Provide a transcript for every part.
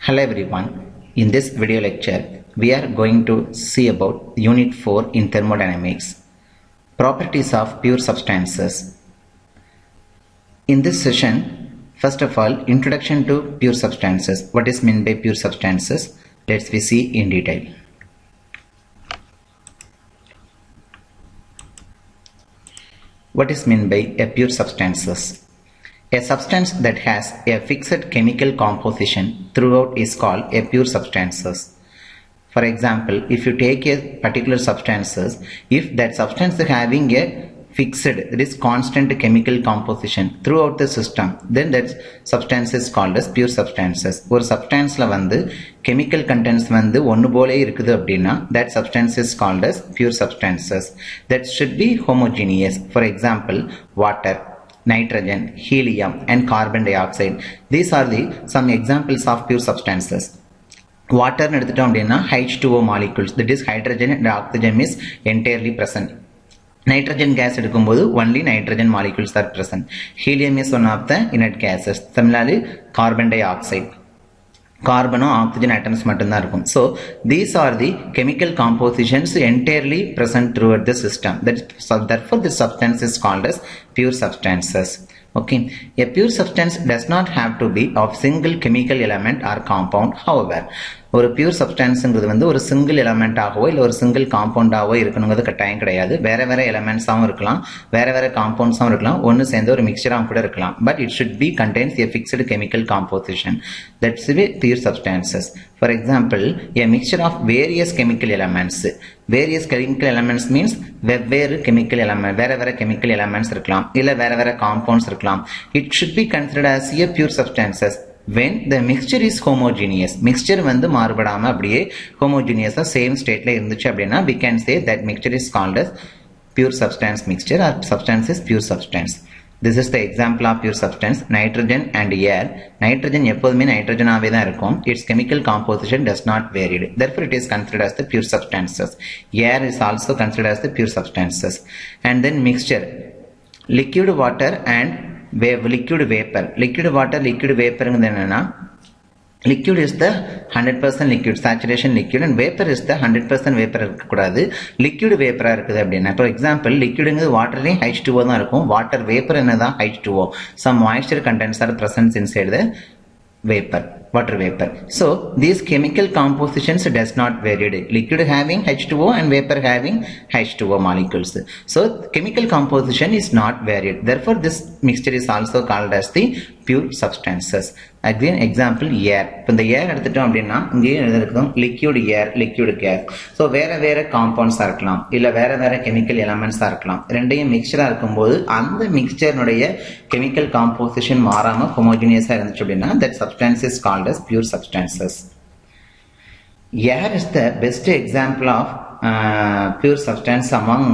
Hello everyone. In this video lecture, we are going to see about Unit 4 in Thermodynamics, Properties of Pure Substances. In this session, first of all, Introduction to Pure Substances. What is meant by pure substances? Let's see in detail. What is meant by a pure substances? A substance that has a fixed chemical composition throughout is called a pure substances. For example, if you take a particular substances, if that substance is having a fixed, that is constant chemical composition throughout the system, then that substance is called as pure substances. ஒரு substanceல வந்து chemical contents வந்து ஒன்று போலே இருக்குது அப்படின்னா that substance is called as pure substances. That should be homogeneous. For example, water, nitrogen, helium and carbon dioxide. These are some examples of pure substances. Water எடுத்துட்டோம் அப்படின்னா H2O molecules, that is hydrogen and oxygen is entirely present. Nitrogen gas எடுக்கும்போது only nitrogen molecules are present. Helium is one of the inert gases. Similarly, carbon dioxide. Carbon or oxygen atoms மட்டும்தான் இருக்கும். So these are the chemical compositions entirely present throughout the system. Therefore this substance is called as pure substances. Okay, a pure substance does not have to be of single chemical element or compound. However, ஒரு pure சப்ஸ்டன்ஸ்ங்கிறது வந்து ஒரு single எலமெண்ட்டாகவோ இல்லை ஒரு single காம்பவுண்டாகவோ இருக்கணுங்கிறது கட்டாயம் கிடையாது. வேற வேற எலமெண்ட்ஸாகவும் இருக்கலாம், வேற வேற காம்பவுண்ட்ஸாகவும் இருக்கலாம், ஒன்று சேர்ந்து ஒரு மிக்சராகவும் கூட இருக்கலாம். But it should be contains a fixed chemical composition. That's the pure substances. For example, a mixture of various chemical elements. Various chemical elements means வெவ்வேறு chemical element, வேற வேற chemical elements இருக்கலாம், இல்லை வேற வேற compounds இருக்கலாம். It should be considered as a pure substances when the mixture is homogeneous. Mixture வந்து மாறுபடாம அப்படியே homogeneous same stateல இருந்துச்சு அப்படின்னா we can say that mixture is called as pure substance mixture or substance is pure substance. This is the example of pure substance. Nitrogen and air. Nitrogen எப்போதுமே நைட்ரஜனாவே தான் இருக்கும். Its chemical composition does not vary. Therefore it is considered as the pure substances. Air is also considered as the pure substances. And then mixture, liquid water and liquid vapor. Liquid water, liquid vapor என்னன்னா liquid is the 100% liquid, saturation liquid, and vapor is the 100% vapor இருக்கக்கூடாது, liquid vapor இருக்குது அப்படின்னா. For example, liquidங்கிறது வாட்டர்லேயும் H2O தான் இருக்கும், water vapour என்னதான் H2O. Some moisture contents are present inside the vapor, water vapor. So these chemical compositions does not vary. Liquid having H2O and vapor having H2O molecules. So chemical composition is not varied. Therefore this mixture is also called as the pure substances. Again example, air. இப்போ இந்த ஏர் எடுத்துட்டோம் அப்படின்னா இங்கே எழுதிருக்கோம் liquid air, liquid gas. So வேற வேற காம்பவுண்ட்ஸாக இருக்கலாம், இல்லை வேற வேற கெமிக்கல் எலமெண்ட்ஸாக இருக்கலாம். ரெண்டையும் மிக்சராக இருக்கும்போது அந்த மிக்சர்னுடைய கெமிக்கல் காம்போசிஷன் மாறாமல் ஹோமோஜினியஸாக இருந்துச்சு அப்படின்னா that substance is called as pure substances. Air is the best example of pure substance among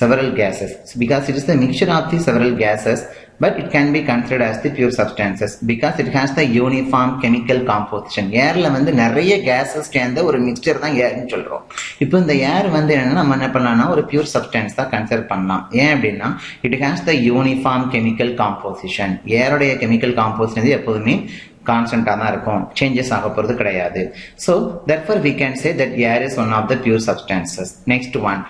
several gases because it is the mixture of the several gases, but it can be considered as the pure substances because it has the uniform chemical composition. ஏர்ல வந்து நிறைய gases சேர்ந்த ஒரு mixer தான் ஏர்னு சொல்றோம். இப்போ இந்த ஏர் வந்து என்னன்னா நம்ம என்ன பண்ணலாம்னா ஒரு பியூர் சப்ஸ்டன்ஸ் தான் கன்சிடர் பண்ணலாம். ஏன் அப்படின்னா it has the uniform chemical composition. ஏருடைய கெமிக்கல் காம்போசிஷன் எப்போதுமே கான்ஸ்டன்டா தான் இருக்கும், சேஞ்சஸ் ஆக போறது கிடையாது. So therefore we can say that air is one of the pure substances. Next one,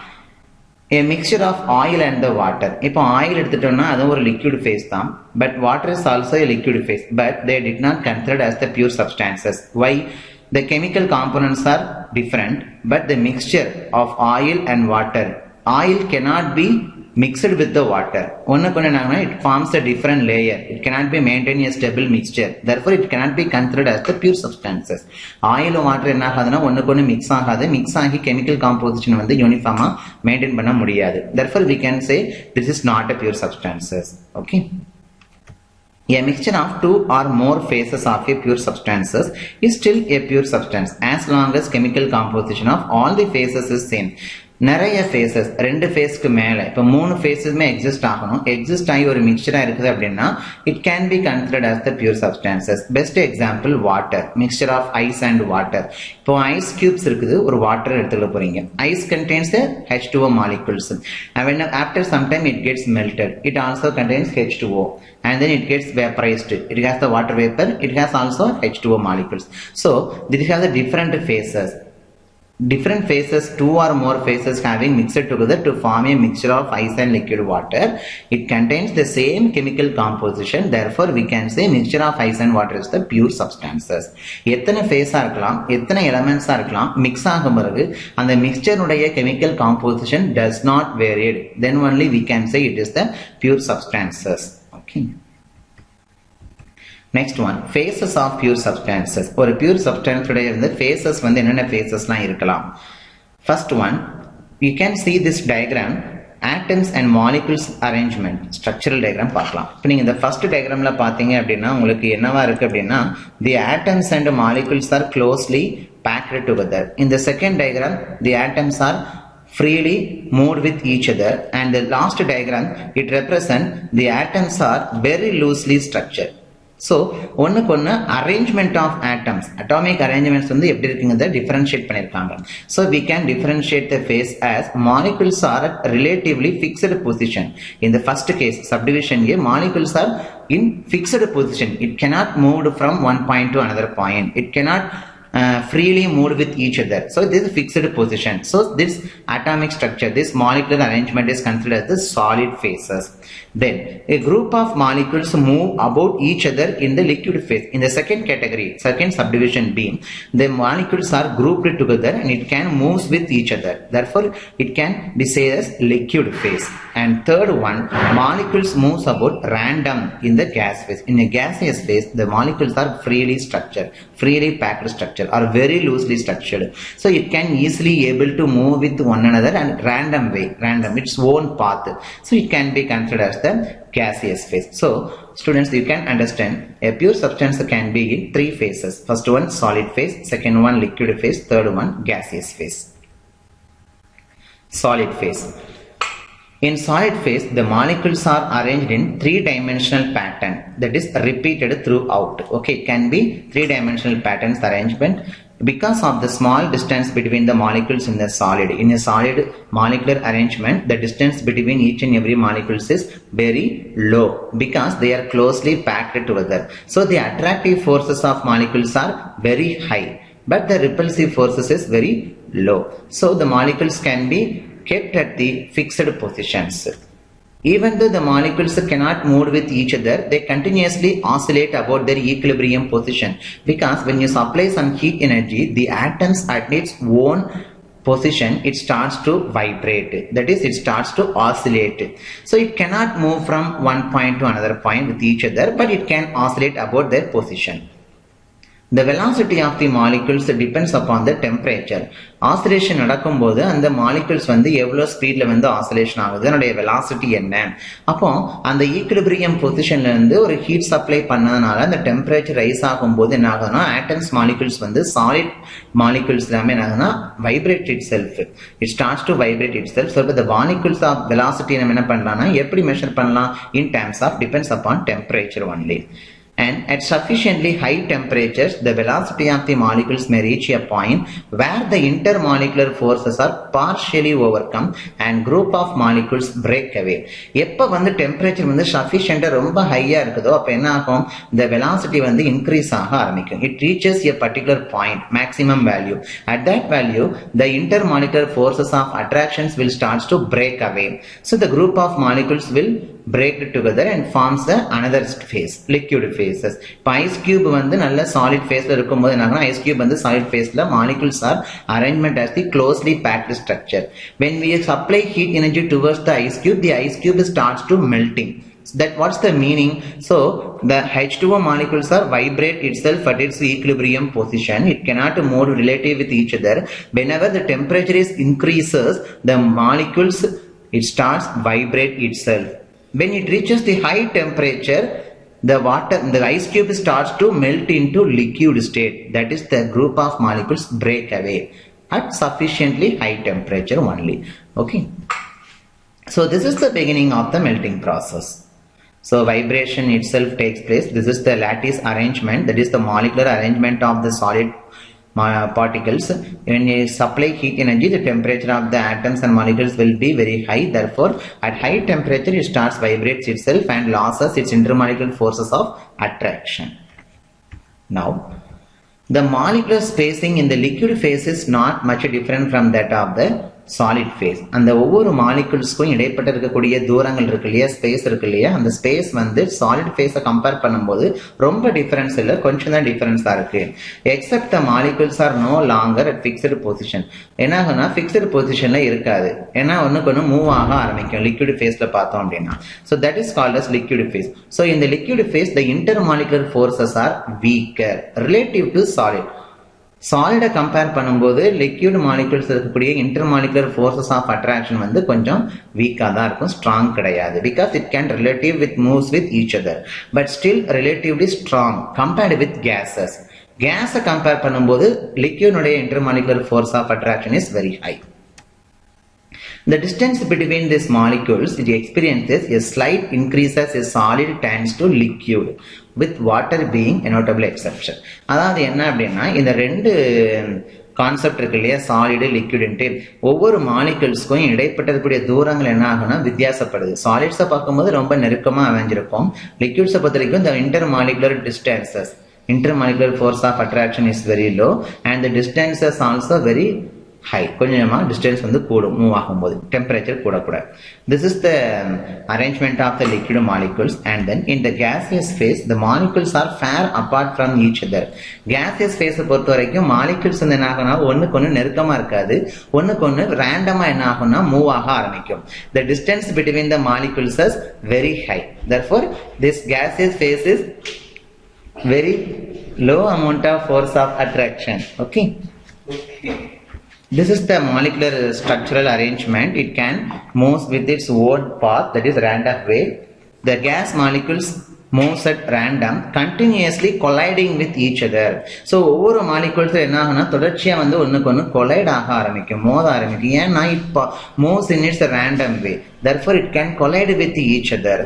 a mixture of oil and the water. இப்போ oil எடுத்துட்டோம்னா அது ஒரு liquid phase தான், but water is also a liquid phase, but they did not consider as the pure substances. Why? The chemical components are different, but the mixture of oil and water, oil cannot be mixed with the water. It forms a different layer. It cannot be maintained a stable mixture. Therefore it cannot be considered as the pure substances. Oil and water என்ன ஆகாதுன்னா ஒன்னுக்கு mix ஆகாது, mix ஆகி chemical composition வந்து யூனிஃபார்மா maintain பண்ண முடியாது. Therefore we can say this is not a pure substances. Okay. A mixture of two or more phases of a pure substances is still a pure substance as long as chemical composition of all the phases is same. நிறைய faces 2 ஃபேஸ்க்கு மேல இப்போ 3 ஃபேஸஸ்மே exist ஆகணும். Exist ஆகி ஒரு மிக்சரா இருக்குது அப்படின்னா it can be considered as the pure substances. Best example water, mixture of ice and water. இப்போ ஐஸ் கியூப்ஸ் இருக்குது, ஒரு வாட்டர் எடுத்துக்க போறீங்க. Ice contains the H2O molecules and when after some time it gets melted, it also contains H2O and then it gets vaporized. It has the water vapor, it has also H2O molecules. So these are the different phases. Different phases, 2 or more phases having mixed together to form a mixture of ice and liquid water. It contains the same chemical composition. Therefore, we can say mixture of ice and water is the pure substances. எத்தனை phase இருக்கலாம், எத்தனை elements இருக்கலாம், mix ஆகும் பிறகு அந்த mixture உடைய chemical composition does not vary. Then only we can say it is the pure substances. Okay. Next one, phases of pure substances. ஒரு pure substance உடைய இந்த phases வந்து என்னென்ன phasesலாம் இருக்கலாம். First one, you can see this diagram, atoms and molecules arrangement, structural diagram பார்க்கலாம். இப்போ நீங்க இந்த first diagramல பார்த்தீங்க அப்படின்னா உங்களுக்கு என்னவா இருக்கு அப்படின்னா the atoms and molecules are closely packed together. In the second diagram, the atoms are freely moved with each other, and the last diagram it represents the atoms are very loosely structured. So ஒன்னுக்கு ஒன்னு arrangement of atoms, atomic arrangements வந்து எப்படி இருக்குங்கிறத differentiate பண்ணிருக்காங்க. So we can differentiate the phase as molecules are at relatively fixed position. In the first case, subdivision A, molecules are in fixed position. It cannot move from one point to another point. It cannot freely moved with each other. So this is fixed position. So this atomic structure, this molecular arrangement is considered as the solid phases. Then a group of molecules move about each other in the liquid phase. In the second category, second subdivision B, the molecules are grouped together and it can move with each other. Therefore, it can be said as liquid phase. And third one, molecules moves about random in the gas phase. In a gaseous phase, the molecules are freely structured, freely packed structure, or very loosely structured. So it can easily able to move with one another and random way, random, its own path. So it can be considered as the gaseous phase. So students, you can understand a pure substance can be in 3 phases. First one solid phase, second one liquid phase, third one gaseous phase. Solid phase. In solid phase, the molecules are arranged in 3-dimensional pattern that is repeated throughout. Okay, it can be 3-dimensional patterns arrangement because of the small distance between the molecules in the solid. In a solid molecular arrangement, the distance between each and every molecules is very low because they are closely packed together. So the attractive forces of molecules are very high, but the repulsive forces is very low. So the molecules can be kept at the fixed positions. Even though the molecules cannot move with each other, they continuously oscillate about their equilibrium position because when you supply some heat energy, the atoms at its own position, it starts to vibrate. That is, it starts to oscillate. So it cannot move from one point to another point with each other, but it can oscillate about their position. The velocity of the molecules depends upon the temperature. Oscillation நடக்கும்போது அந்த molecules வந்து எவ்வளவு ஸ்பீட்ல வந்து oscillation ஆகுது, அதனுடைய velocity என்ன. அப்போ அந்த ஈக்குலிபிரியம் பொசிஷன்ல இருந்து ஒரு ஹீட் சப்ளை பண்ணதுனால அந்த டெம்பரேச்சர் ரைஸ் ஆகும்போது என்ன ஆகுதுன்னா ஆட்டம்ஸ் மாலிகுல்ஸ் வந்து சாலிட் மாலிகுல்ஸ் எல்லாமே என்ன ஆகுதுன்னா vibrate it self. It starts to vibrate it self. So the molecules of velocity நம்ம என்ன பண்ணலாம்னா எப்படி மெஷர் பண்ணலாம்? in terms of depends upon temperature only. And at sufficiently high temperatures, the velocity of the molecules may reach a point where the intermolecular forces are partially overcome and group of molecules break away. எப்ப வந்து temperature வந்து sufficient ரொம்ப ஹையா இருக்குதோ அப்ப என்ன ஆகும்? The velocity வந்து increase ஆக ஆரம்பிக்கும். It reaches a particular point, maximum value. At that value, the intermolecular forces of attractions will start to break away. So the group of molecules will break together and forms the another phase, liquid phases. இப்போ ice cube வந்து நல்ல solid ஃபேஸ்ல இருக்கும்போது என்ன ஆகும்னா ice cube வந்து solid ஃபேஸ்ல molecules are arrangement as the closely packed structure. When we supply heat energy towards the ice cube starts to melting. That what's the meaning? So the H2O molecules are vibrate itself at its equilibrium position. It cannot move relative with each other. Whenever the temperature is increases, the molecules it starts vibrate itself. When it reaches the high temperature, the ice cube starts to melt into liquid state. That is, the group of molecules break away. at sufficiently high temperature only. Okay. So this is the beginning of the melting process. So vibration itself takes place. This is the lattice arrangement, that is the molecular arrangement of the solid particles. When you supply heat energy, the temperature of the atoms and molecules will be very high. Therefore, at high temperature, it starts vibrates itself and loses its intermolecular forces of attraction. Now, the molecular spacing in the liquid phase is not much different from that of the solid phase. அந்த ஒவ்வொரு மாலிகுல்ஸ்க்கும் இடைப்பட்ட இருக்கக்கூடிய தூரங்கள் இருக்கு இல்லையா, space இருக்கு இல்லையா, அந்த ஸ்பேஸ் வந்து சாலிட் ஃபேஸை கம்பேர் பண்ணும்போது ரொம்ப டிஃபரன்ஸ் இல்லை, கொஞ்சம் தான் டிஃபரன்ஸ் தான் இருக்கு. Except the molecules are no longer at fixed position. என்ன ஆகுனா ஃபிக்ஸ்டு பொசிஷன்ல இருக்காது, ஏன்னா ஒன்னுக்கு ஒன்று மூவ் ஆக ஆரம்பிக்கும் லிக்விட் ஃபேஸ்ல பார்த்தோம் அப்படின்னா. So that is called as liquid phase. So இந்த liquid phase the intermolecular forces are weaker relative to solid. சாலிடை கம்பேர் பண்ணும்போது லிக்விட் மாலிகுல்ஸ் இருக்கக்கூடிய இன்டர்மாலிகுலர் ஃபோர்ஸஸ் ஆஃப் அட்ராக்ஷன் வந்து கொஞ்சம் வீக்காக தான் இருக்கும், ஸ்ட்ராங் கிடையாது. Because it can relative with moves with each other, but still relatively strong compared with gases. கேஸை கம்பேர் பண்ணும்போது லிக்வினுடைய intermolecular force of attraction is very high. The distance between these molecules it experiences a slight increase as a solid tends to liquid, with water being a notable exception. அதாவது என்ன அப்படின்னா, இந்த ரெண்டு concept இருக்கு இல்லையா, solid லிக்விடுன்ட்டு, ஒவ்வொரு மாலிகுல்ஸ்க்கும் இடைப்பட்டக்கூடிய தூரங்கள் என்ன ஆகுனா வித்தியாசப்படுது. சாலிட்ஸை பார்க்கும்போது ரொம்ப நெருக்கமாக அமைஞ்சிருக்கும். லிக்விட்ஸை பொறுத்த வரைக்கும் the intermolecular distances, intermolecular force of attraction is very low and the distances also very high. கொஞ்சமா டிஸ்டன்ஸ் வந்து கூடும் மூவ் ஆகும்போது, டெம்பரேச்சர் கூட கூட. This is the arrangement of the liquid molecules. And then in the gaseous phase the molecules are far apart from each other. gaseous phase பொறுத்த வரைக்கும் molecules வந்து என்ன ஆகும்னா ஒன்னுக்கு ஒன்று நெருக்கமா இருக்காது, ஒன்னுக்கு ஒன்று ரேண்டமா என்ன ஆகும்னா மூவ் ஆக ஆரம்பிக்கும். The distance between the molecules is very high. Therefore this gaseous phase is very low amount of force of attraction. Okay. This is the molecular structural arrangement. It can move with its own path, that is random way. The gas molecules moves at random, continuously colliding with each other. So ஒவ்வொரு molecules என்ன ஆகுனா தொடர்ச்சியா வந்து ஒன்னுக்கு ஒன்று collide ஆக ஆரம்பிக்கும், மோத ஆரம்பிக்கும். ஏன்னா it moves in its random way. Therefore it can collide with each other.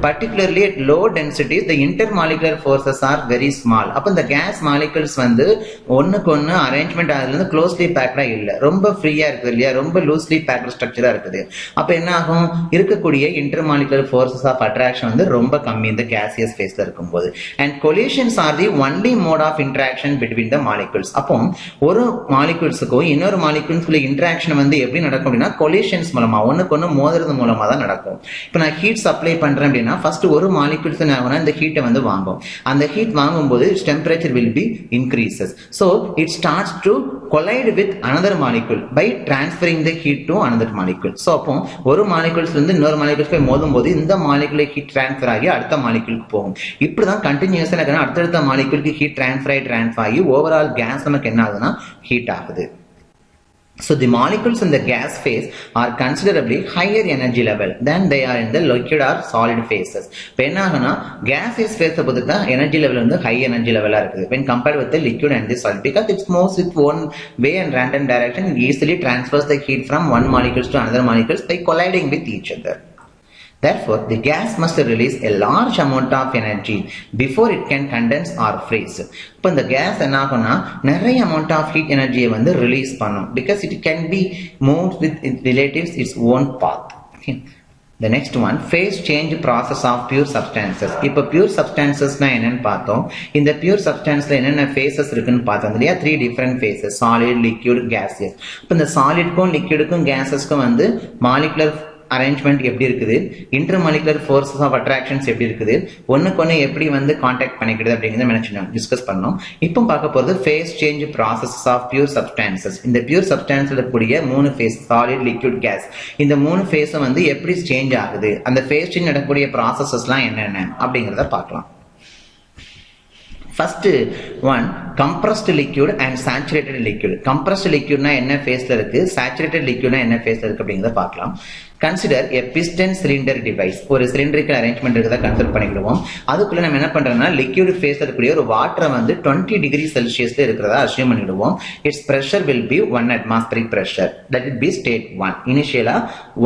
Particularly at low densities the intermolecular forces are very small. அப்ப இந்த கேஸ் மாலிகுல்ஸ் வந்து ஒன்னுக்கு ஒன்று அரேஞ்ச்மெண்ட் ஆகுது க்ளோஸ்லி பேக்டா இல்ல, ரொம்ப ஃப்ரீயா இருக்குது இல்லையா, ரொம்ப லூஸ்லி பேக்டு ஸ்ட்ரக்சரா இருக்குது. அப்ப என்ன ஆகும், இருக்கக்கூடிய இன்டர்மாலிகுலர் ஃபோர்ஸஸ் ஆஃப் அட்ராக்ஷன் வந்து ரொம்ப கம்மி இந்த gaseous phaseல இருக்கும்போது. And collisions are the only mode of interaction between the molecules. அப்போ ஒரு மாலிகுல்ஸுக்கும் இன்னொரு மாலிகுல்ஸ்குள்ள இன்டராக்ஷன் வந்து எப்படி நடக்கும் அப்படின்னா கொலிஷன்ஸ் மூலமா, ஒன்னுக்கு ஒன்று மோதுறது மூலமா தான் நடக்கும். இப்போ நான் ஹீட் சப்ளை பண்றேன் அப்படின்னா ஃபர்ஸ்ட் ஒரு மாலிகுல்ஸ் என்ன ஆகும்னா இந்த ஹீட்டை வந்து வாங்கும். அந்த ஹீட் வாங்கும்போது temperature will be increases. So it starts to collide with another molecule by transferring the heat to another molecule. So அப்போ ஒரு மாலிகுல்ஸ்ல இருந்து இன்னொரு மாலிகுல்ஸ் போய் மோதும்போது இந்த மாலிகுலை ஹீட் டிரான்ஸ்ஃபர் ஆகி அடுத்த மாலிகுலுக்கு போகும். இப்படிதான் கண்டினியூஸா இருக்கணும். அடுத்தடுத்த மாலிகுலுக்கு ஹீட் டிரான்ஸ்ஃபர் ஆகி ஓவரால் கேஸ் நமக்கு என்ன ஆகுதுன்னா ஹீட் ஆகுது. So the molecules in the gas phase are considerably higher energy level than they are in the liquid or solid phases. இப்போ என்ன ஆகுனா gaseous phase பொறுத்து தான் எனர்ஜி லெவல் வந்து ஹை எனர்ஜி லெவலா இருக்குது when compared with the liquid and the solid, because it moves with one way and random direction. It easily transfers the heat from one molecules to another molecules by colliding with each other. Therefore, the gas must release a large amount of energy before it can condense or freeze. இப்போ இந்த case என்ன ஆகும்னா நிறைய amount of heat எனர்ஜியை வந்து release பண்ணும், because it can be moved with relatives its own path. Okay. The next one, phase change process of pure substances. இப்போ pure substancesனா என்னன்னு பார்த்தோம். இந்த pure substanceல என்னென்ன phases இருக்குன்னு பார்த்தோம் இல்லையா, 3 different phases, solid, liquid, gaseous. இப்போ இந்த சாலிட்க்கும் லிக்விடுக்கும் கேசஸ்க்கும் வந்து மாலிகுலர் அரேஞ்ச்மெண்ட் எப்படி இருக்குது, இன்டர்மாலிகுலர் ஃபோர்ஸஸ் ஆஃப் அட்ராக்ஷன்ஸ் எப்படி இருக்குது, ஒன்னுக்கு ஒன்று எப்படி வந்து கான்டாக்ட் பண்ணிக்கிறது அப்படிங்கிறத டிஸ்கஸ் பண்ணோம். இப்போ பார்க்க போகிறது phase change processes of pure substances. இந்த பியூர் சப்ஸ்டான்ஸ்ல இருக்கக்கூடிய 3 ஃபேஸ், சாலிட், லிக்விட், கேஸ், இந்த 3 ஃபேஸும் வந்து எப்படி சேஞ்ச் ஆகுது, அந்த ஃபேஸ் சேஞ்ச் நடக்கக்கூடிய ப்ராசஸஸ்லாம் என்னென்ன அப்படிங்கிறத பார்க்கலாம். First one, compressed liquid and saturated liquid. Compressed liquid na என்ன ஃபேஸ்ல இருக்கு, saturated liquid na என்ன ஃபேஸ்ல இருக்கு அப்படிங்கறத பார்க்கலாம். Consider a piston cylinder device. ஒரு cylindrical arrangement இருக்குதா கன்சிடர் பண்ணிடுவோம். அதுக்குள்ள நம்ம என்ன பண்றோம்னா liquid phase இருக்கக்கூடிய ஒரு வாட்டரை வந்து 20 degree Celsiusல இருக்கிறதா அஸ்யூம் பண்ணிடுவோம். Its pressure will be 1 atmospheric pressure. That will be state 1. இனிஷியலா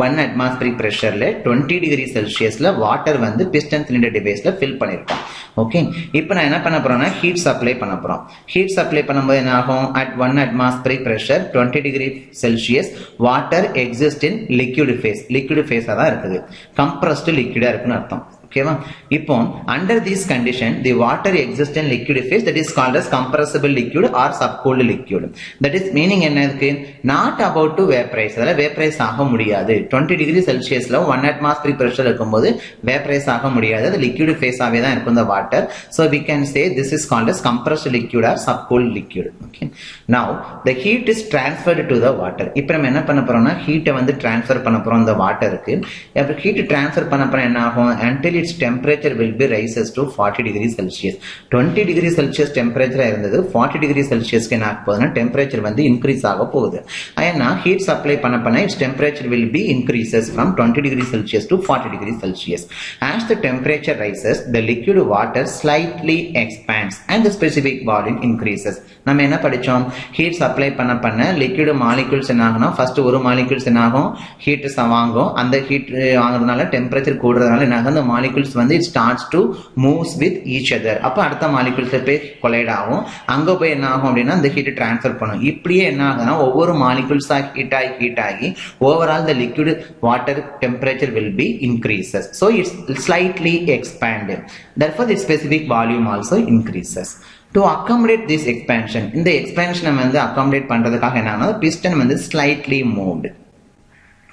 1 atmospheric pressureல 20 degree Celsiusல வாட்டர் வந்து piston cylinder deviceல fill பண்ணிருக்கோம். ஓகே, இப்போ நான் என்ன பண்ண போறேன்னா ஹீட் சப்ளை பண்ண போறோம். ஹீட் சப்ளை பண்ணும்போது என்ன ஆகும்? at 1 atmospheric pressure 20 degree Celsius water exists in liquid phase. liquid phase தான் இருக்குது, compressed liquid இருக்குன்னு அர்த்தம். ஓகேவா? இப்போ under this condition the water exists in liquid phase, that is called as compressible liquid or subcooled liquid. That is meaning என்ன இருக்கு? not about to vaporize. அதனால vaporize ஆக முடியாது. 20 degree Celsiusல 1 atmospheric pressure இருக்கும்போது vaporize ஆக முடியாது. அது liquid phase ஆவே தான் இருக்கும் the water. So we can say this is called as compressed liquid or subcooled liquid. Okay. Now the heat is transferred to the water. இப்போ நம்ம என்ன பண்ண போறோம்னா ஹீட்டை வந்து transfer பண்ண போறோம் இந்த வாட்டருக்கு. அப்ப ஹீட் transfer பண்ண போறோம் என்ன ஆகும்? until its temperature will be rises to 40 degrees Celsius. 20 degree Celsius temperature இருந்தது 40 degree Celsius க்கு என்ன ஆக போகுதுன்னா temperature வந்து increase ஆக போகுது. ஏன்னா heat supply பண்ண its temperature will be increases from 20 degree Celsius to 40 degree Celsius. As the temperature rises, the liquid water slightly expands and the specific volume increases. நம்ம என்ன படிச்சோம்? ஹீட் சப்ளை பண்ண liquid molecules என்ன ஆகும்னா first ஒரு molecules என்ன ஆகும்? Heat வாங்கும். அந்த ஹீட் வாங்குறதுனால டெம்பரேச்சர் கூடுறதுனால என்ன ஆகும்? அந்த molecules வந்து it starts to moves with each other. அப்ப அடுத்த molecules போய் கொலைட் ஆகும். அங்க போய் என்ன ஆகும் அப்படின்னா அந்த ஹீட் ட்ரான்ஸ்ஃபர் பண்ணும். இப்படியே என்ன ஆகுதுன்னா ஒவ்வொரு molecules ஹீட் ஆகி overall the liquid water temperature will be increases. So it's slightly expanded. Therefore the specific volume also increases. To accommodate this expansion, இந்த expansion வந்து accommodate பண்றதுக்காக என்னன்னா piston வந்து slightly moved.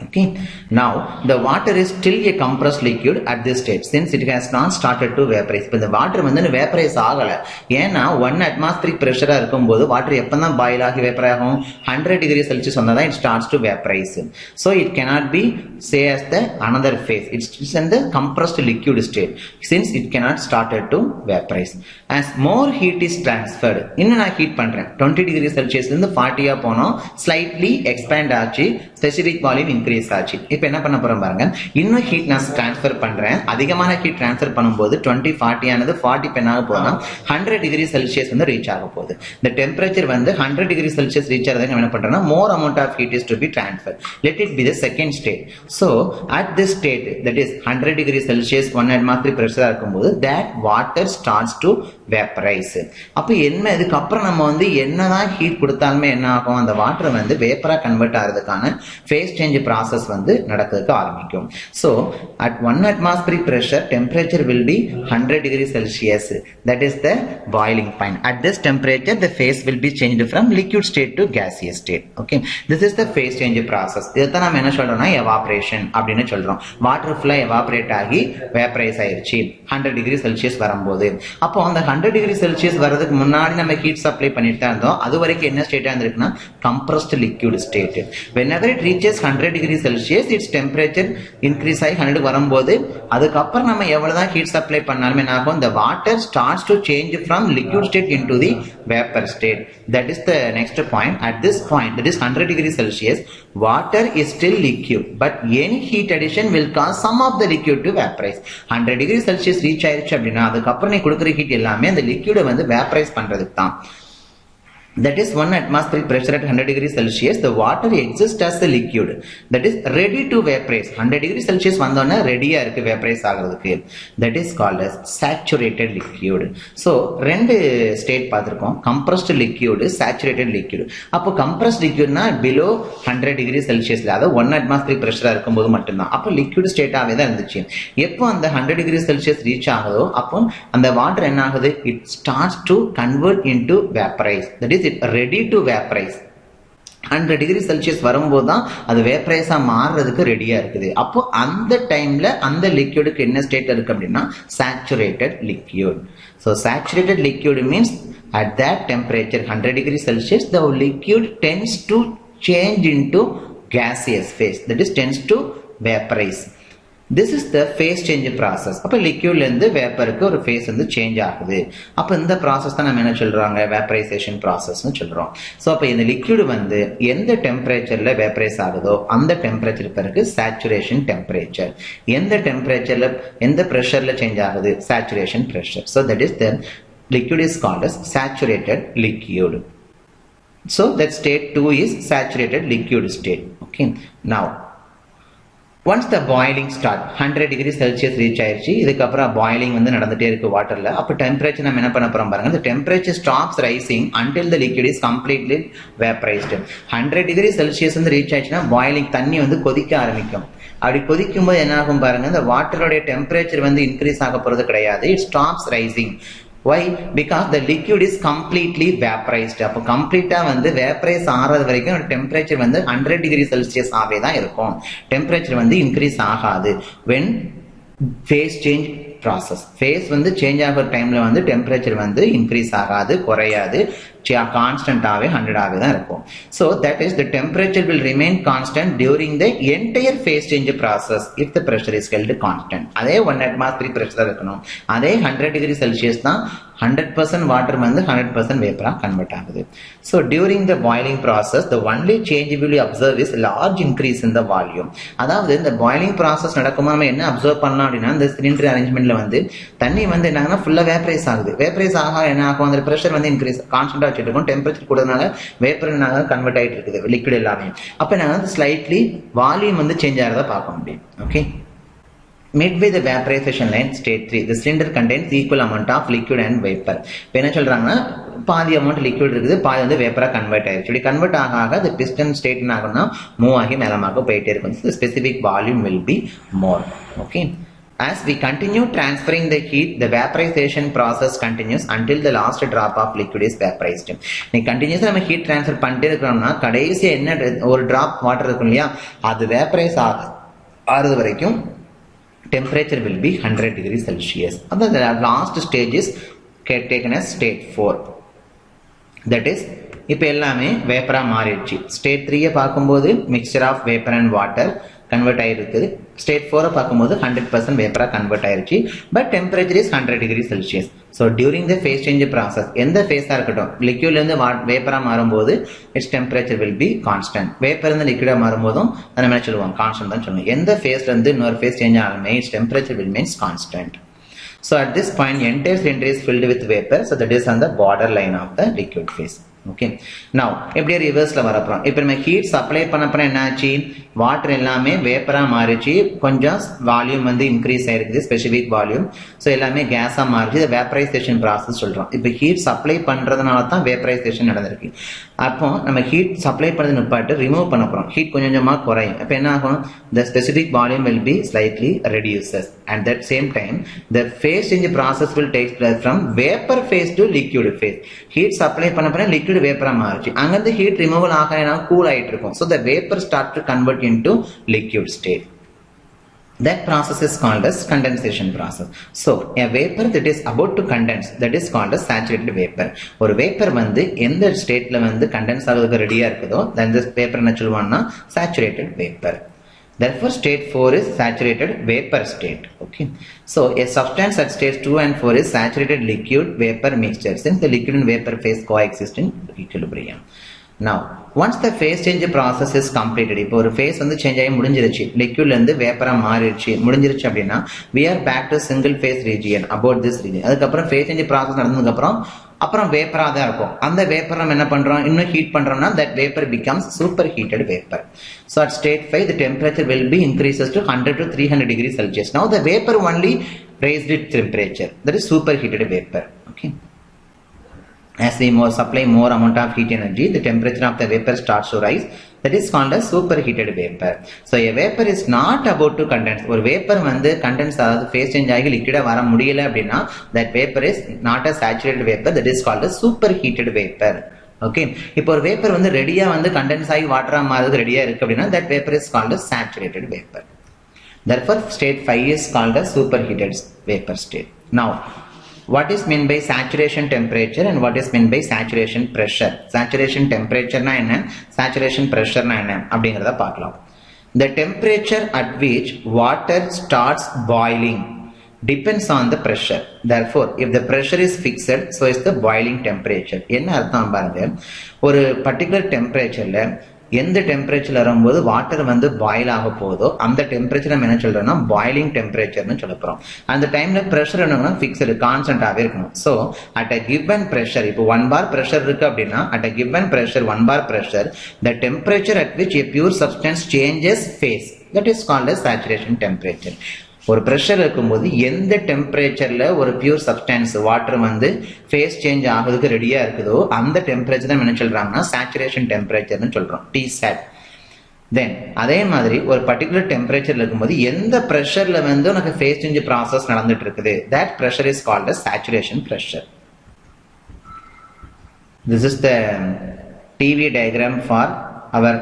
Okay, now the water is still a compressed liquid at this stage since it has not started to vaporize. இப்போ இந்த water வந்து vaporize ஆகல. ஏன்னா 1 atmospheric pressure இருக்கும்போது வாட்டர் எப்பதான் பாயில் ஆகி வேப்பர் ஆகும்? 100 degree Celsius வந்தா it starts to vaporize. So it cannot be say as the another phase. It's in the compressed liquid state since it cannot started to vaporize. As more heat is transferred, இன்னும் நான் heat பண்றேன் 20 degree Celsius இருந்து 40 ஆ போனோம், slightly expand ஆச்சு, specific volume increase ஆச்சு. இப்போ என்ன பண்ண போறோம் பாருங்க, இன்னும் ஹீட் நான் ட்ரான்ஸ்ஃபர் பண்றேன். அதிகமான ஹீட் ட்ரான்ஸ்ஃபர் பண்ணும்போது 20 40 ஆனது 40 பெண்ணாக போனா 100 டிகிரி செல்சியஸ் வந்து ரீச் ஆக போகுது. இந்த டெம்பரேச்சர் வந்து 100 டிகிரி செல்சியஸ் ரீச் ஆகிறதுக்கு என்ன பண்றோம்னா more amount of heat is to be transfer. Let it be the second state. So at this state that is 100 degree Celsius 1 atmospheric pressure இருக்கும்போது that water starts to vaporize. அப்ப என்ன இதுக்கு அப்புறம் நம்ம வந்து என்னதான் ஹீட் கொடுத்தாலுமே என்ன ஆகும்? அந்த வாட்டர் வந்து வேப்பரா கன்வெர்ட் ஆகிறதுக்கான ஃபேஸ் சேஞ்ச் process வந்து நடக்கிறதுக்கு ஆரம்பிக்கும். So at 1 atmospheric pressure temperature will be 100 degree Celsius. That is the boiling point. At this temperature the phase will be changed from liquid state to gaseous state. Okay, this is the phase change process. இதைத்தான் நம்ம என்ன சொல்றோம்னா evaporation அப்படின்னு சொல்றோம். Water ஃபுல்லா evaporate ஆகி vaporise ஆயிருச்சு 100 degree Celsius வரும்போது. அப்போ அந்த 100 டிகிரி செல்சியஸ் வரதுக்கு முன்னாடி நம்ம ஹீட் சப்ளை பண்ணிட்டு தான் இருந்தோம். அது வரைக்கும் என்ன ஸ்டேட்டா இருந்திருக்குன்னா compressed liquid state. Whenever it reaches 100 degree Celsius its temperature increase ஆகி 100 வரும்போது அதுக்கப்புறம் நம்ம எவ்வளவுதான் ஹீட் சப்ளை பண்ணாலுமே என்ன ஆகும்? the water starts to change from liquid state into the vapor state. That is the next point. At this point, that is 100 degree Celsius, water is still liquid but any heat addition will cause some of the liquid to vaporize. 100 degree Celsius reach ஆயிருச்சு அப்படின்னா அதுக்கப்புறம் நீ கொடுக்குற heat எல்லாமே அந்த லிக்விடை வந்து vaporise பண்றதுக்கு தான். That is 1 atmospheric pressure at 100 degree Celsius the water exists as a liquid that is ready to vaporize. 100 degree Celsius வந்தோன்னா ரெடியா இருக்கு வேப்பரைஸ் ஆகிறதுக்கு. That is called as saturated liquid. So ரெண்டு ஸ்டேட் பார்த்திருக்கோம், compressed liquid, saturated liquid. அப்போ compressed liquidனா below 100 degree Celsius அதாவது 1 atmospheric pressure இருக்கும்போது மட்டும்தான். அப்போ liquid ஸ்டேட்டாவே தான் இருந்துச்சு. எப்போ அந்த 100 degree Celsius ரீச் ஆகுதோ அப்போ அந்த வாட்டர் என்ன ஆகுது? It starts to convert into vaporize. That is it ready to vaporize. 100 degree Celsius வரும்போது தான் அது வேப்பரைஸா மாறுறதுக்கு ரெடியா இருக்குது. அப்போ அந்த டைம்ல அந்த லிக்விடுக்கு என்ன ஸ்டேட் இருக்கு அப்படின்னா saturated liquid. So saturated liquid means at that temperature 100 degree Celsius the liquid tends to change into gaseous phase, that is tends to vaporize. This is the phase change process. அப்ப liquidல இருந்து வேப்பருக்கு ஒரு phase வந்து change ஆகுது. அப்ப இந்த process தான் நம்ம என்ன சொல்றாங்க vaporization processனு சொல்றோம். சோ அப்ப இந்த liquid வந்து எந்த டெம்பரேச்சர்ல vaporize ஆகுதோ அந்த டெம்பரேச்சர் பிறகு saturation temperature. எந்த டெம்பரேச்சர்ல எந்த பிரஷர்ல change ஆகுது saturation pressure. So that is the liquid is called as saturated liquid. So that state 2 is saturated liquid state. Okay. Now once the boiling start 100 degree Celsius reach ஆயிருச்சு இதுக்கு அப்புறம் boiling வந்து நடந்துட்டே இருக்கு வாட்டர்ல அப்ப டெம்பரேச்சர் நம்ம என்ன பண்ண போறோம் பாருங்க the temperature stops rising until the liquid is completely vaporized 100 degree Celsius வந்து reach ஆயிடுச்சுனா boiling தண்ணி வந்து கொதிக்க ஆரம்பிக்கும் அப்படி கொதிக்கும் போது என்ன ஆகும் பாருங்க the வாட்டரோட டெம்பரேச்சர் வந்து இன்கிரீஸ் ஆக போறது கிடையாது it stops rising. Why? Because the liquid is completely vaporized. அப்போ கம்ப்ளீட்டா வந்து வேப்பரைஸ் ஆறது வரைக்கும் டெம்பரேச்சர் வந்து 100 degree Celsius ஆவே தான் இருக்கும் டெம்பரேச்சர் வந்து இன்க்ரீஸ் ஆகாது when phase change process phase வந்து சேஞ்ச் ஆகிற டைம்ல வந்து டெம்பரேச்சர் வந்து இன்க்ரீஸ் ஆகாது குறையாது constant ஆவே 100 ஆவே தான் இருக்கும். So that is the temperature will remain constant during the entire phase change process if the pressure is held constant. அதே 1 atmosphere pressure இருக்கணும் அதே 100 degree Celsius தான் 100% water வந்து 100% vapor convert ஆகுது. So during the boiling process the only change we will observe is large increase in the volume. அதாவது இந்த boiling process நடக்கும்போது நம்ம என்ன அப்சர்வ் பண்ணலாம் அப்படின்னா இந்த சிலிண்டர் அரேஞ்ச்மெண்ட்ல வந்து தண்ணி வந்து என்னன்னா ஃபுல்லா வேப்பரைஸ் ஆகுது வேப்பரைஸ் ஆக என்ன ஆகும் அந்த பிரஷர் வந்து இன்க்ரீஸ் கான்ஸ்டன்டா வச்சிருக்கும் டெம்பரேச்சர் கூடனால வேப்பர்னால கன்வெர்ட் ஆயிட்டு இருக்குது லிக்விட் எல்லாமே அப்ப நாங்க ஸ்லைட்லி வால்யூம் வந்து சேஞ்ச் ஆகிறத பார்க்க முடியும். Okay midway the vaporization line state 3 the cylinder contains equal amount of liquid and vapor. இப்போ என்ன சொல்றாங்கன்னா பாதி அமௌண்ட் லிக்விட் இருக்குது பாதி வந்து வேப்பரா கன்வெர்ட் ஆயிடுச்சு இப்படி கன்வெர்ட் ஆக ஆக the piston state என்ன ஆகும்னா மூவ் ஆகி மேலமாக போயிட்டே இருக்கும் the specific volume will be more. Okay. As we continue transferring the heat, the vaporization process continues until the last drop of liquid is vaporized. நீ கண்டினியூஸா நம்ம ஹீட் ட்ரான்ஸ்ஃபர் பண்ணிட்டே இருக்கோம்னா கடைசியா என்ன ஒரு டிராப் வாட்டர் இருக்கும் இல்லையா அது வேப்பரைஸ் ஆகிறது வரைக்கும் temperature will be 100 degree Celsius. And the last stage is taken as state 4. That is இப்போ எல்லாமே வேப்பரா மாறிடுச்சு ஸ்டேட் 3 பார்க்கும்போது mixture of vapour and water convert ஆயிருக்கு ஸ்டேட் 4 பார்க்கும்போது 100% வேப்பரா கன்வெர்ட் ஆயிருச்சு but temperature is 100 degree Celsius. So during the phase change process எந்த ஃபேஸா இருக்கட்டும் லிக்விட்ல இருந்து வேப்பரா மாறும்போது its temperature will be constant. வேப்பர்ல இருந்து லிக்விடா மாறும்போதும் நம்ம என்ன சொல்லுவோம் கான்ஸ்டன்ட் தான் சொல்லுவோம். எந்த ஃபேஸ்ல இருந்து இன்னொரு ஃபேஸ் சேஞ்ச் ஆகுமே its temperature will remain constant. So at this point entire cylinder is filled with vapor. So that is on the border line of the liquid phase. Okay. Now எப்படியே ரிவர்ஸ்ல வரப்போம் இப்போ நம்ம ஹீட் சப்ளை பண்ணப்பறம் என்ன ஆச்சு water எல்லாமே வேப்பரா மாறிச்சு கொஞ்சம் volume வந்து இன்க்ரீஸ் ஆயிருக்குது ஸ்பெசிபிக் வால்யூம் ஸோ எல்லாமே கேஸா மாறிச்சு இதை வேப்பரைசேஷன் ப்ராசஸ் சொல்றோம் இப்போ ஹீட் சப்ளை பண்றதுனால தான் வேப்பரைசேஷன் நடந்திருக்கு அப்போ நம்ம ஹீட் சப்ளை பண்ணது நிப்பாட்டு ரிமூவ் பண்ண போறோம் ஹீட் கொஞ்சம் கொஞ்சமா குறையும் இப்போ என்ன ஆகும் the specific volume will be slightly reduces and at same time the phase change process will take place from vapor phase to liquid phase. Heat supply பண்ண liquid vapor மாறுச்சு அங்கிருந்து heat removal ஆகனா cool ஆயிட்டு இருக்கும் so the vapor start to convert into liquid state. That process is called as condensation process. So a vapor that is about to condense that is called as saturated vapor. ஒரு vapor வந்து எந்த ஸ்டேட்ல வந்து condense ஆகிறதுக்கு ரெடியா இருக்குதோ then this vapor என்ன சொல்லுவாங்கன்னா saturated vapor. Therefore state 4 is saturated vapor state. Okay. So a substance at stage 2 and 4 is saturated liquid vapor mixture since the liquid and vapor phase coexist in equilibrium. Now once the phase change process is completed இப்போ ஒரு phase வந்து change ஆகி முடிஞ்சிருச்சு லிக்விட்ல இருந்து வேப்பரா மாறிடுச்சு முடிஞ்சிருச்சு அப்படின்னா we are back to single phase region about this region அதுக்கப்புறம் phase change process நடந்ததுக்கு அப்புறம் வேப்பரா தான் இருக்கும் அந்த வேப்பர் நம்ம என்ன பண்றோம் இன்னும் ஹீட் பண்றோம்னா that vapor becomes superheated vapor. So at state 5 the temperature will be increases to 100 to 300 degrees Celsius. Now the vapor only raised its temperature that is superheated vapor. Okay. As we supply more amount of heat energy the temperature of the vapor starts to rise that is called as superheated vapor. So a vapor is not about to condense ஒரு vapor வந்து condense அதாவது phase change ஆகி liquid வர முடியல அப்படின்னா that vapor is not a saturated vapor that is called as superheated vapor. Okay. இப்போ ஒரு vapor வந்து ரெடியா வந்து condense ஆகி வாட்டரா மாறுறது ரெடியா இருக்கு அப்படின்னா that vapor is called as saturated vapor. Therefore state 5 is called as superheated vapor state. Now what is meant by saturation temperature and what is meant by saturation pressure? Saturation temperature na enna saturation pressure na enna அப்படிங்கறத பார்க்கலாம். The temperature at which water starts boiling depends on the pressure. Therefore, if the pressure is fixed, so is the boiling temperature. என்ன அர்த்தம் பாருங்க, ஒரு particular டெம்பரேச்சர்ல எந்த டெம்பரேச்சர்ல வரும்போது water வந்து boil ஆக போதோ அந்த டெம்பரேச்சர் நம்ம என்ன சொல்றோம்னா பாயிலிங் டெம்பரேச்சர்னு சொல்ல போறோம். அந்த டைம்ல பிரஷர் என்னன்னா ஃபிக்ஸ்டு கான்ஸ்டன்டாவே இருக்கணும். So at a given pressure, இப்போ 1 bar பிரஷர் இருக்கு அப்படின்னா at a given pressure 1 bar pressure the temperature at which a pure substance changes phase, that is called as saturation temperature. ஒரு ப்ரெஷர் இருக்கும்போது எந்த டெம்பரேச்சர்ல ஒரு pure substance water வந்து face change ஆகுறதுக்கு ரெடியா இருக்குதோ அந்த டெம்பரேச்சர் தான் என்ன சொல்றாங்கன்னா சேச்சுரேஷன் டெம்பரேச்சர்னு சொல்றோம், Tsat. தென் அதே மாதிரி ஒரு பர்டிகுலர் டெம்பரேச்சர்ல இருக்கும்போது எந்த ப்ரெஷர்ல வந்து உனக்கு ஃபேஸ் சேஞ்ச் ப்ராசஸ் நடந்துட்டு இருக்குது, that pressure is called as saturation pressure. This is the TV diagram for our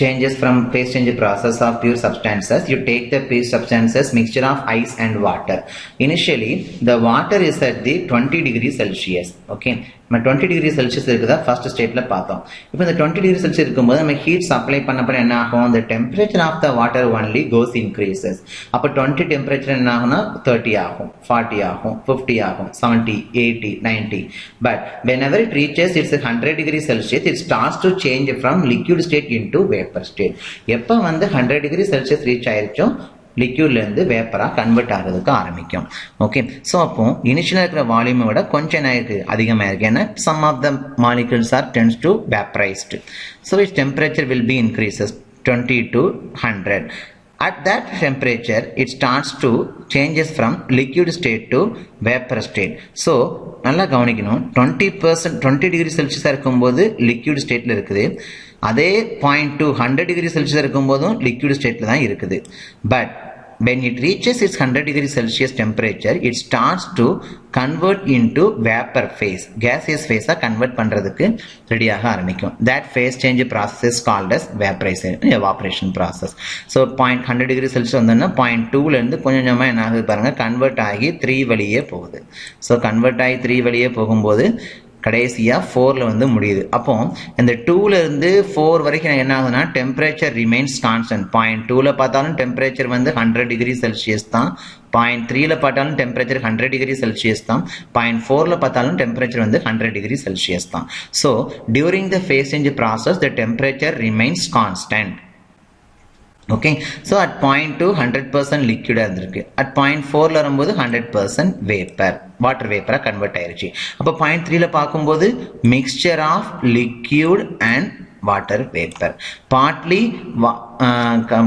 changes from phase change process of pure substances. You take the pure substances mixture of ice and water. Initially the water is at the 20 degrees Celsius. Okay, நம்ம 20 degree Celsius இருக்குதா first ஸ்டேட்ல பார்த்தோம். இப்போ இந்த 20 degree Celsius இருக்கும்போது நம்ம heat supply பண்ண என்ன ஆகும், the temperature of the water only goes increases. அப்போ 20 டெம்பரேச்சர் என்ன ஆகும்னா 30 ஆகும், 40 ஆகும், 50 ஆகும், 70, 80, 90. But whenever it reaches its 100 degree Celsius, it starts to change from liquid state into vapor state. எப்போ வந்து 100 டிகிரி செல்சியஸ் ரீச் ஆயிருச்சோ லிக்யூட்ல இருந்து வேப்பரா கன்வெர்ட் ஆகிறதுக்கு ஆரம்பிக்கும். ஓகே, ஸோ அப்போ இனிஷியலா இருக்கிற வால்யூமை விட கொஞ்சம் என்ன இருக்கு, அதிகமாக இருக்கு. ஏன்னா some of the molecules are tends to vaporised. So its temperature will be increases 20 to 100. At that temperature, it starts to changes from liquid state to vapor state. So நல்லா கவனிக்கணும், 20 டிகிரி செல்சியஸா இருக்கும்போது லிக்யூட் ஸ்டேட்ல இருக்குது, அதே 0.2 100 degree Celsius இருக்கும்போதும் liquid ஸ்டேட்ல தான் இருக்குது. But when it reaches its 100 degree Celsius temperature, it starts to convert into vapor phase, gaseous phase convert பண்றதுக்கு ரெடியாக ஆரம்பிக்கும். That phase change process is called as evaporation process. So 100 degree Celsius வந்தோம்னா 0.2ல இருந்து கொஞ்சமா என்ன ஆகுது பாருங்க, கன்வெர்ட் ஆகி 3 வழியே போகுது. ஸோ கன்வெர்ட் ஆகி 3 வழியே போகும்போது கடைசியா 4ல வந்து முடியுது. அப்போ இந்த 2ல இருந்து 4 வரைக்கும் என்ன ஆகுதுன்னா டெம்பரேச்சர் ரிமைன்ஸ் கான்ஸ்டன்ட். 0.2ல பார்த்தாலும் டெம்பரேச்சர் வந்து 100 டிகிரி செல்சியஸ் தான், 0.3ல பார்த்தாலும் டெம்பரேச்சர் 100 டிகிரி செல்சியஸ் தான், 0.4ல பார்த்தாலும் டெம்பரேச்சர் வந்து 100 டிகிரி செல்சியஸ் தான். So during the phase change process the temperature remains constant. Okay, so at 0.2 100% லிக்விடாக இருந்திருக்கு, அட் 0.4ல வரும்போது 100% வேப்பர், வாட்டர் வேப்பரா கன்வெர்ட் ஆயிருச்சு. அப்போ 0.3ல பார்க்கும்போது mixture of liquid and water vapour, partly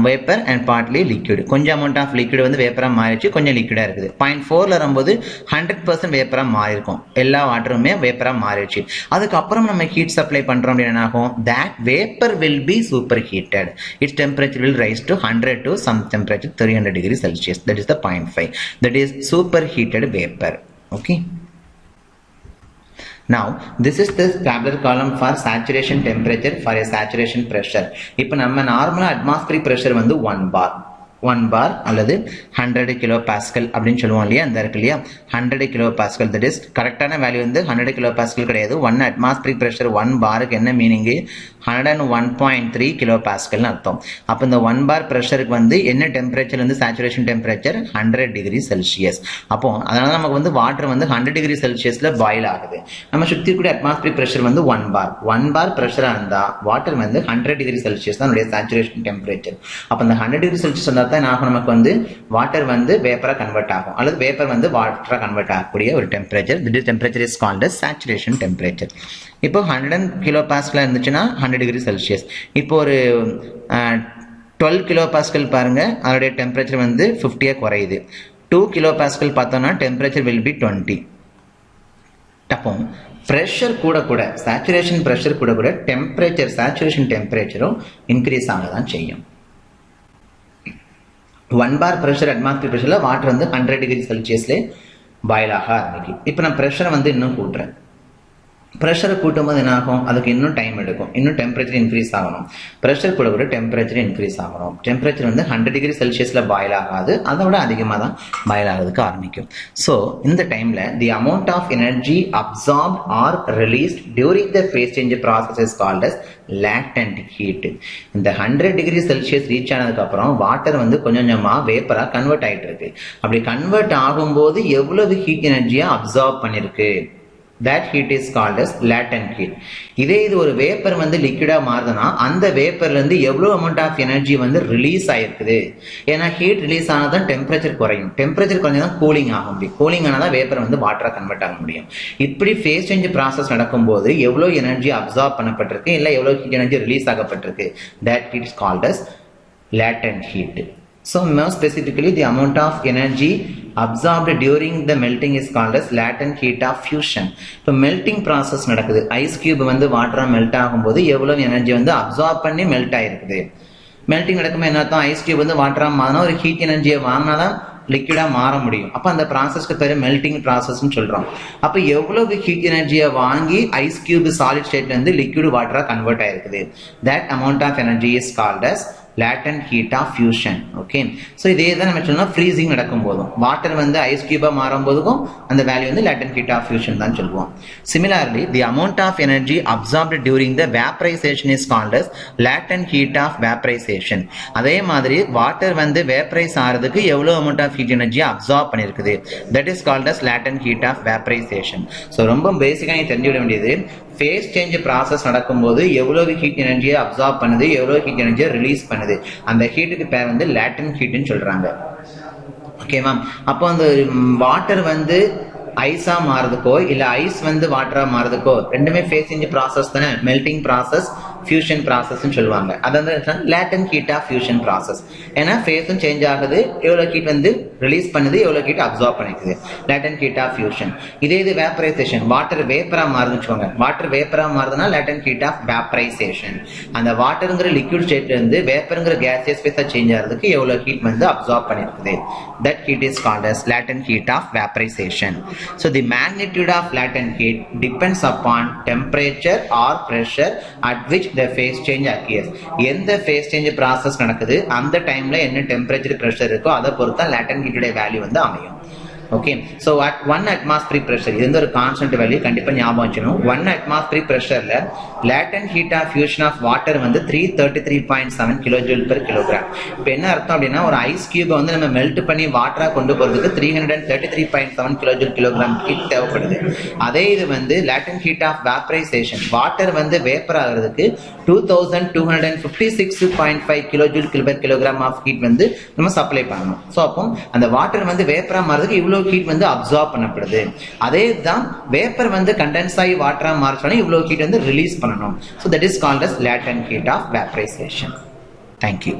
vapour and partly liquid. கொஞ்சம் அமௌண்ட் ஆஃப் லிக்விட் வந்து வேப்பரா மாறிடுச்சு, கொஞ்சம் லிக்விடா இருக்குது. 0.4ல வரும்போது 100% வேப்பரா மாறி இருக்கும், எல்லா வாட்டருமே வேப்பரா மாறிடுச்சு. அதுக்கப்புறம் நம்ம ஹீட் சப்ளை பண்றோம் அப்படின்னு என்ன ஆகும், that vapor will be superheated. Its temperature will rise to 100 to some temperature 300 degrees Celsius. That is the 0.5. That is superheated vapor. Okay. Now this is the tabular column for saturation temperature for a saturation pressure. இப்போ நம்ம நார்மலா atmospheric pressure வந்து 1 bar அல்லது 100 kilo pascal அப்படின்னு சொல்லுவோம் இல்லையா, அந்த இருக்கு இல்லையா 100 கிலோ பாஸ்கல். தட் இஸ் கரெக்டான வேல்யூ வந்து 100 கிலோ பாஸ்கல் கிடையாது. 1 atmospheric pressure 1 பாருக்கு என்ன மீனிங், 101.3 கிலோ பாஸ்கல்னு அர்த்தம். அப்போ இந்த 1 bar ப்ரெஷருக்கு வந்து என்ன டெம்பரேச்சர் வந்து சேச்சுரேஷன் டெம்பரேச்சர் 100 டிகிரி செல்சியஸ். அப்போ அதனால நமக்கு வந்து வாட்டர் வந்து 100 டிகிரி செல்சியஸ்ல பாயில் ஆகுது. நம்ம சுற்றி கூட atmospheric pressure வந்து 1 bar ப்ரெஷரா இருந்தா வாட்டர் வந்து 100 டிகிரி செல்சியஸ் தான் சேச்சுரேஷன் டெம்பரேச்சர். அப்போ இந்த 100 டிகிரி செல்சியஸ் வந்தா தான் நமக்கு வந்து வாட்டர் வந்து வேப்பரா கன்வெர்ட் ஆகும், அல்லது வேப்பர் வந்து வாட்டரா கன்வெர்ட் ஆகக்கூடிய ஒரு temperature. This temperature is called as saturation temperature. இப்போ 100 கிலோ பாஸ்கல் இருந்துச்சுன்னா 100 டிகிரி செல்சியஸ். இப்போ ஒரு 12 கிலோ பாஸ்கல் பாருங்க, அதோடைய டெம்பரேச்சர் வந்து 50 குறையுது. 2 கிலோ பாஸ்கல் பார்த்தோம்னா டெம்பரேச்சர் வில் பி 20. அப்போ பிரஷர் கூட கூட சேச்சுரேஷன் பிரஷர் கூட கூட டெம்பரேச்சர் சேச்சுரேஷன் டெம்பரேச்சரும் இன்க்ரீஸ் ஆகதான் செய்யும். 1 bar pressure atmospheric pressure water வந்து 100 டிகிரி செல்சியஸ்ல பாயில் ஆக ஆரம்பிக்கும். இப்போ நான் பிரஷரை வந்து இன்னும் கூட்டுறேன். ப்ரெஷரை கூட்டும்போது என்ன ஆகும், அதுக்கு இன்னும் டைம் எடுக்கும், இன்னும் டெம்பரேச்சர் இன்க்ரீஸ் ஆகணும். ப்ரெஷர் கூட கூட டெம்பரேச்சர் இன்க்ரீஸ் ஆகணும். டெம்பரேச்சர் வந்து 100 டிகிரி செல்சியஸில் பாயில் ஆகாது, அதை விட அதிகமாக தான் பாயில் ஆகிறதுக்கு ஆரம்பிக்கும். ஸோ இந்த டைமில் the amount of energy absorbed or released during the phase change process is called as latent heat. இந்த 100 டிகிரி செல்சியஸ் ரீச் ஆனதுக்கப்புறம் வாட்டர் வந்து கொஞ்சம் கொஞ்சமாக வேப்பராக கன்வெர்ட் ஆகிட்டு இருக்கு. அப்படி கன்வெர்ட் ஆகும்போது எவ்வளவு ஹீட் எனர்ஜியை அப்சார்ப் பண்ணியிருக்கு, that heat is called as latent heat. இதே இது ஒரு வேப்பர் வந்து லிக்விடா மாறுதுன்னா அந்த வேப்பர்ல இருந்து எவ்வளவு அமௌண்ட் ஆஃப் எனர்ஜி வந்து ரிலீஸ் ஆயிருக்குது. ஏன்னா ஹீட் ரிலீஸ் ஆனதான் டெம்பரேச்சர் குறையும், டெம்பரேச்சர் குறைஞ்சதான் கூலிங் ஆக முடியும், கூலிங் ஆனதான் வேப்பர் வந்து வாட்டரா கன்வெர்ட் ஆக முடியும். இப்படி ஃபேஸ் சேஞ்ச் ப்ராசஸ் நடக்கும்போது எவ்வளவு எனர்ஜி அப்சார்ப் பண்ணப்பட்டிருக்கு, இல்லை எவ்வளவு ஹீட் எனர்ஜி ரிலீஸ் ஆகப்பட்டிருக்கு, that heat is called as latent heat. So more specifically, the amount of energy absorbed during the melting is called as latent heat of fusion. இப்போ melting process நடக்குது, ice cube வந்து வாட்டரா melt ஆகும்போது எவ்வளவு energy வந்து absorb பண்ணி melt ஆயிருக்குது. Melting நடக்கும்போது என்ன அர்த்தம், ஐஸ் கியூப் வந்து வாட்டரா மாறினா ஒரு ஹீட் எனர்ஜியை வாங்கினாதான் லிக்விடா மாற முடியும். அப்ப அந்த ப்ராசஸ்க்கு பேரு மெல்டிங் ப்ராசஸ்ன்னு சொல்றோம். அப்ப எவ்வளவு ஹீட் எனர்ஜியை வாங்கி ஐஸ் கியூப் சாலிட் ஸ்டேட்ல இருந்து லிக்விட் வாட்டரா கன்வெர்ட் ஆயிருக்குது, that amount of energy is called as latent heat of fusion. Okay, so இதே தான் நம்ம சொன்னோம் ஃப்ரீசிங் நடக்கும் போதும் வாட்டர் வந்து ஐஸ் கியூபா மாறும் போதுக்கும் அந்த வேல்யூ வந்து latent heat of fusion தான் சொல்லுவோம். Similarly, the amount of energy absorbed during the vaporization is called as latent heat of vaporization. அதே மாதிரி வாட்டர் வந்து வேப்பரைஸ் ஆகிறதுக்கு எவ்வளவு amount of heat energy absorb பண்ணிருக்குது, that is called as latent heat of vaporization. So ரொம்ப பேசிக்காக நீ தெரிஞ்சுவிட வேண்டியது, ஃபேஸ் சேஞ்ச் ப்ராசஸ் நடக்கும்போது எவ்வளவு ஹீட் எனர்ஜியை அப்சார்ப் பண்ணுது, எவ்வளவு ஹீட் எனர்ஜியை ரிலீஸ் பண்ணுது, அந்த ஹீட்டுக்கு பேர் வந்து லேட்டன்ட் ஹீட்னு சொல்றாங்க. ஓகே மேம், அப்போ அந்த வாட்டர் வந்து ஐஸா மாறதுக்கோ இல்ல ஐஸ் வந்து வாட்டரா மாறதுக்கோ ரெண்டுமே ஃபேஸ் சேஞ்ச் ப்ராசஸ் தானே, மெல்டிங் ப்ராசஸ் ஃபியூஷன் ப்ராசஸ் சொல்லுவாங்க. அதாவது latent heat of fusion process. ஏன்னா ஃபேஸும் சேஞ்ச் ஆகுது, எவ்வளவு ஹீட் வந்து ரிலீஸ் பண்ணுது, எவ்வளவு ஹீட் அப்சார்ப் பண்ணிக்குது, லேட்டன்ட் ஹீட் ஆஃப் ஃபியூஷன். இதே இது வேப்பரைசேஷன், வாட்டர் வேப்பரா மாறுதுன்னு வச்சுக்கோங்க, வாட்டர் வேப்பரா மாறுதுன்னா லேட்டன்ட் ஹீட் ஆஃப் வேப்பரைசேஷன். அந்த வாட்டருங்கிற லிக்விட் ஸ்டேட்ல இருந்து வேப்பருங்கிற கேசியஸ் ஃபேஸா சேஞ்ச் ஆகிறதுக்கு எவ்வளவு ஹீட் வந்து அப்சார்ப் பண்ணிருக்குது, that heat is called as latent heat of vaporization. So the magnitude of latent heat depends upon temperature or pressure at which the phase change occurs. எந்த phase change process நடக்குது அந்த டைம்ல என்ன temperature pressure இருக்கோ அதை பொறுத்து latent heat உடைய value வந்து அமையும். Okay, so at 1 atmospheric pressure, இது வந்து ஒரு கான்ஸ்டன்ட் வேல்யூ கண்டிப்பா ஞாபகம் வச்சுக்கணும். 1 atmospheric pressureல latent heat of fusion of water வந்து 333.7 kJ per kilogram. இப்போ என்ன அர்த்தம் அப்படின்னா, ஒரு ஐஸ் கியூபை வந்து நம்ம மெல்ட் பண்ணி வாட்டரா கொண்டு போறதுக்கு 333.7 kJ ஹீட் தேவைப்படுது. அதே இது வந்து latent heat of vaporisation, water வந்து வேப்பர் ஆகிறதுக்கு 2256.5 kJ per kilogram of heat வந்து நம்ம சப்ளை பண்ணணும். ஸோ அப்போ அந்த வாட்டர் வந்து வேப்பரா மாறதுக்கு இவ்வளவு ஹீட் வந்து அப்சார்ப் பண்ணப்படுது. அதே தான் வேப்பர் வந்து கண்டென்ஸ் ஆகி வாட்டரா மாறிச்சோன்னா இவ்வளவு ஹீட் வந்து ரிலீஸ் பண்ணணும். So that is called as latent heat of vaporization. Thank you.